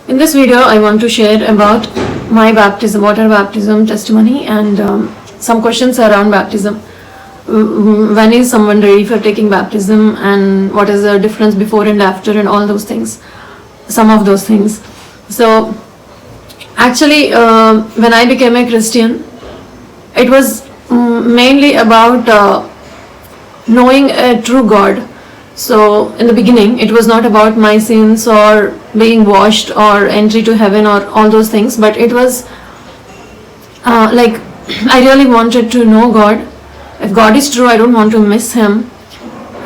In this video, I want to share about my baptism, water baptism testimony, and some questions around baptism. When is someone ready for taking baptism, and what is the difference before and after, and all those things, some of those things. So, actually, when I became a Christian, it was mainly about knowing a true God. So, in the beginning, it was not about my sins or being washed or entry to heaven or all those things, but it was like I really wanted to know God. If God is true, I don't want to miss Him.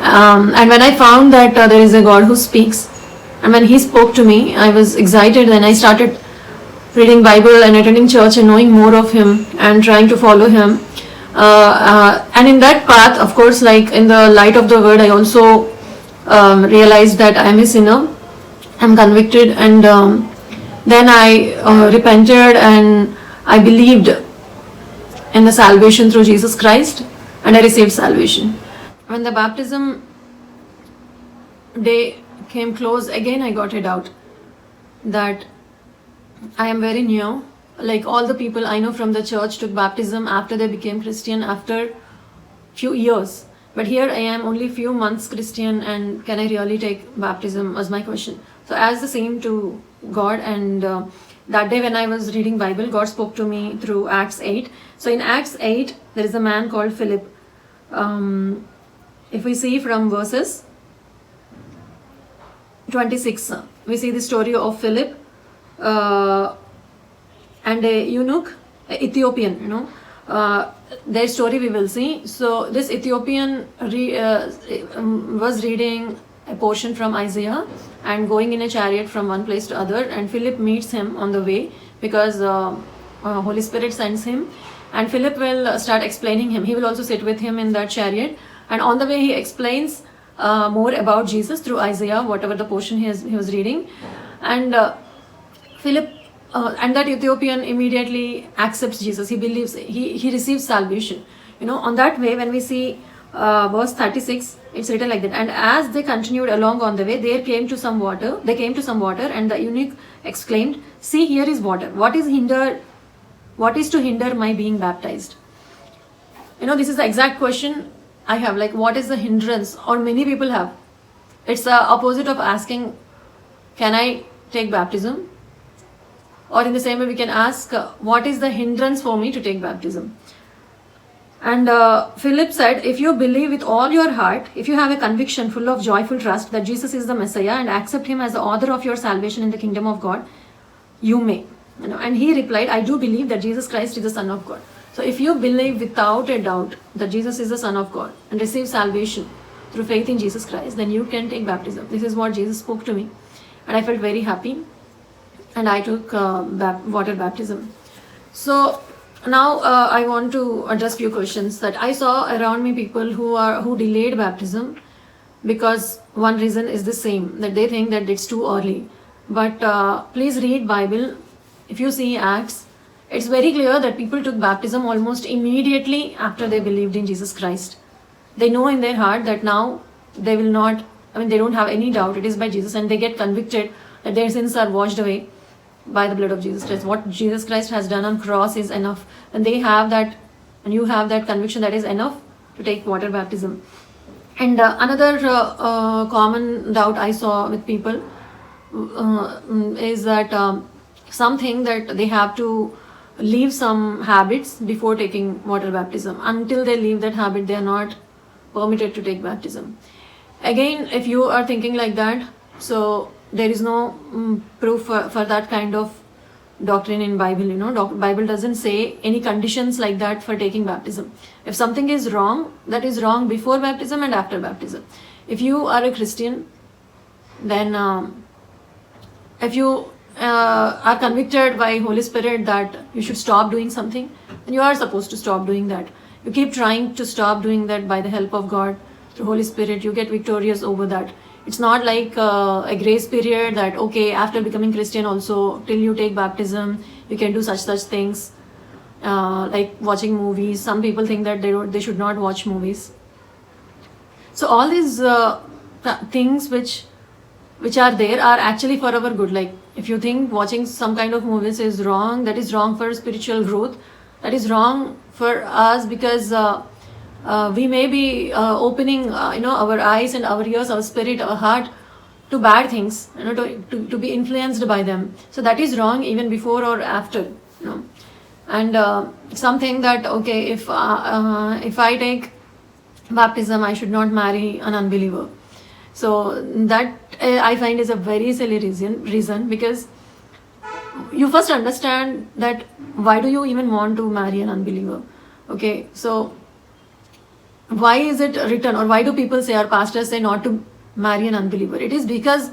And when I found that there is a God who speaks, and when He spoke to me, I was excited, and I started reading Bible and attending church and knowing more of Him and trying to follow Him. And in that path, of course, like in the light of the Word, I also realized that I am a sinner. I'm convicted, and then I repented and I believed in the salvation through Jesus Christ, and I received salvation. When the baptism day came close, again I got a doubt that I am very new. Like all the people I know from the church took baptism after they became Christian after few years. But here I am only few months Christian, and can I really take baptism was my question. So as the same to God, and that day when I was reading Bible, God spoke to me through Acts 8. So in Acts 8, there is a man called Philip. If we see from verses 26, we see the story of Philip and a eunuch, Ethiopian, their story we will see. So this Ethiopian was reading a portion from Isaiah and going in a chariot from one place to other, and Philip meets him on the way because Holy Spirit sends him, and Philip will start explaining him. He will also sit with him in that chariot, and on the way he explains more about Jesus through Isaiah, whatever the portion he was reading. And Philip and that Ethiopian immediately accepts Jesus. He believes, he receives salvation. On that way, when we see verse 36, it's written like that. And as they continued along on the way, they came to some water, and the eunuch exclaimed, "See, here is water. What is to hinder my being baptized?" This is the exact question I have. Like, what is the hindrance? Or many people have. It's the opposite of asking, can I take baptism? Or in the same way, we can ask, what is the hindrance for me to take baptism? And Philip said, if you believe with all your heart, if you have a conviction full of joyful trust that Jesus is the Messiah and accept Him as the author of your salvation in the kingdom of God, you may. And he replied, I do believe that Jesus Christ is the Son of God. So if you believe without a doubt that Jesus is the Son of God and receive salvation through faith in Jesus Christ, then you can take baptism. This is what Jesus spoke to me, and I felt very happy. And I took water baptism. So now I want to address few questions that I saw around me. People who delayed baptism because one reason is the same, that they think that it's too early. But please read Bible. If you see Acts, it's very clear that people took baptism almost immediately after they believed in Jesus Christ. They know in their heart that now they will not. They don't have any doubt. It is by Jesus, and they get convicted that their sins are washed away by the blood of Jesus Christ. What Jesus Christ has done on cross is enough. And they have that, and you have that conviction, that is enough to take water baptism. And another common doubt I saw with people is that something that they have to leave some habits before taking water baptism. Until they leave that habit, they are not permitted to take baptism. Again, if you are thinking like that, so there is no proof for that kind of doctrine in Bible. Bible doesn't say any conditions like that for taking baptism. If something is wrong, that is wrong before baptism and after baptism. If you are a Christian, then if you are convicted by Holy Spirit that you should stop doing something, then you are supposed to stop doing that. You keep trying to stop doing that by the help of God through Holy Spirit. You get victorious over that. It's not like a grace period that, okay, after becoming Christian also, till you take baptism, you can do such things, like watching movies. Some people think that they should not watch movies. So all these things which which are there are actually for our good. Like if you think watching some kind of movies is wrong, that is wrong for spiritual growth, that is wrong for us, because we may be opening our eyes and our ears, our spirit, our heart to bad things, to be influenced by them. So that is wrong even before or after, and something that, okay, if I take baptism, I should not marry an unbeliever. So that I find is a very silly reason, because you first understand that why do you even want to marry an unbeliever? Okay, so why is it written, or why do people say, or pastors say, not to marry an unbeliever? It is because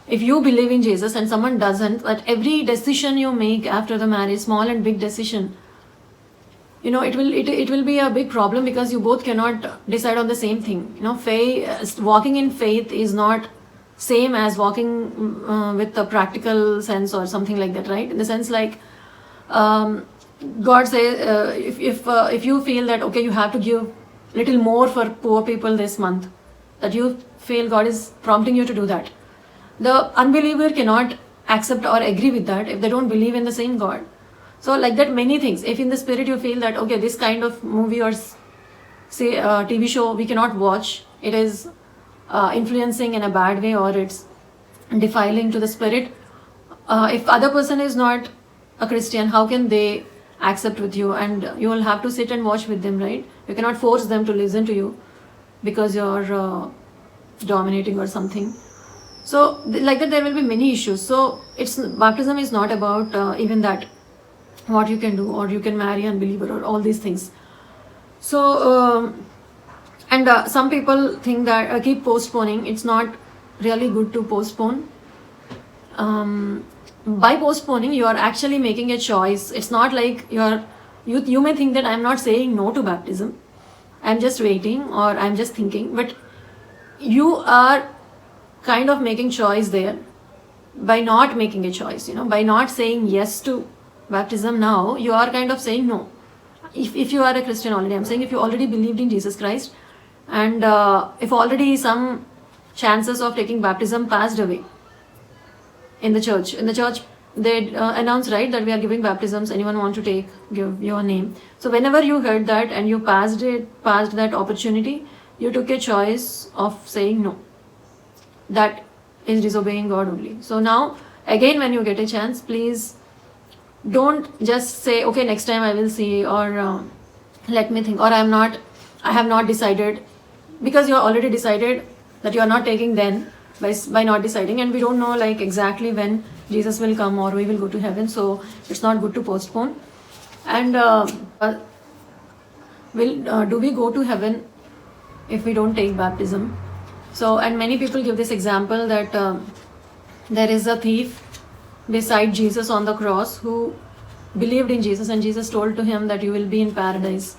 if you believe in Jesus and someone doesn't, that every decision you make after the marriage, small and big decision, it will be a big problem, because you both cannot decide on the same thing. Faith, walking in faith is not same as walking with a practical sense or something like that, right? In the sense, like God says, if you feel that, okay, you have to give little more for poor people this month, that you feel God is prompting you to do that, the unbeliever cannot accept or agree with that if they don't believe in the same God. So like that, many things, if in the spirit you feel that, okay, this kind of movie or say TV show we cannot watch, it is influencing in a bad way, or it's defiling to the spirit, if other person is not a Christian, how can they accept with you? And you will have to sit and watch with them, right? You cannot force them to listen to you because you're dominating or something. So like that, there will be many issues. So baptism is not about even that, what you can do, or you can marry unbeliever, or all these things. So and some people think that keep postponing. It's not really good to postpone. By postponing, you are actually making a choice. It's not like you may think that I'm not saying no to baptism, I'm just waiting, or I'm just thinking, but you are kind of making choice there by not making a choice. By not saying yes to baptism now, you are kind of saying no. If you are a Christian already, I'm saying, if you already believed in Jesus Christ, and if already some chances of taking baptism passed away in the church they announce, right, that we are giving baptisms, anyone want to give your name. So whenever you heard that and you passed that opportunity, you took a choice of saying no. That is disobeying God only. So now again, when you get a chance, please don't just say, okay, next time I will see, or let me think, or I have not decided, because you are already decided that you are not taking then by not deciding, and we don't know like exactly when Jesus will come or we will go to heaven. So it's not good to postpone. And do we go to heaven if we don't take baptism? So, and many people give this example that there is a thief beside Jesus on the cross who believed in Jesus, and Jesus told to him that you will be in paradise.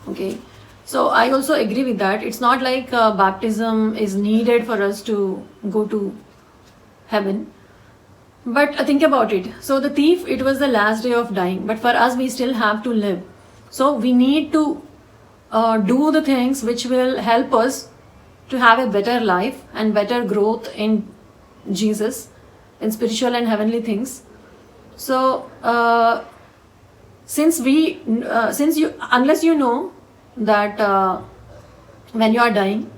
Okay, so I also agree with that. It's not like baptism is needed for us to go to heaven, but think about it. So the thief, it was the last day of dying, but for us, we still have to live. So we need to do the things which will help us to have a better life and better growth in Jesus, in spiritual and heavenly things. So unless you know that when you are dying,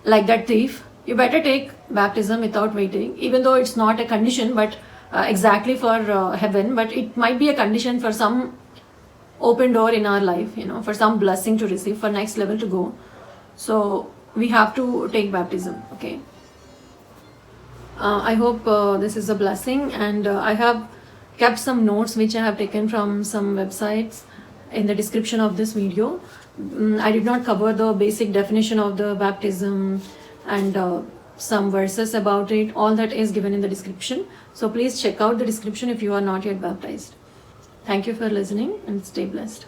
like that thief, you better take baptism without waiting, even though it's not a condition, but exactly for heaven, but it might be a condition for some open door in our life, for some blessing to receive, for next level to go. So we have to take baptism. Okay, I hope this is a blessing, and I have kept some notes which I have taken from some websites in the description of this video. I did not cover the basic definition of the baptism and some verses about it. All that is given in the description. So please check out the description if you are not yet baptized. Thank you for listening, and stay blessed.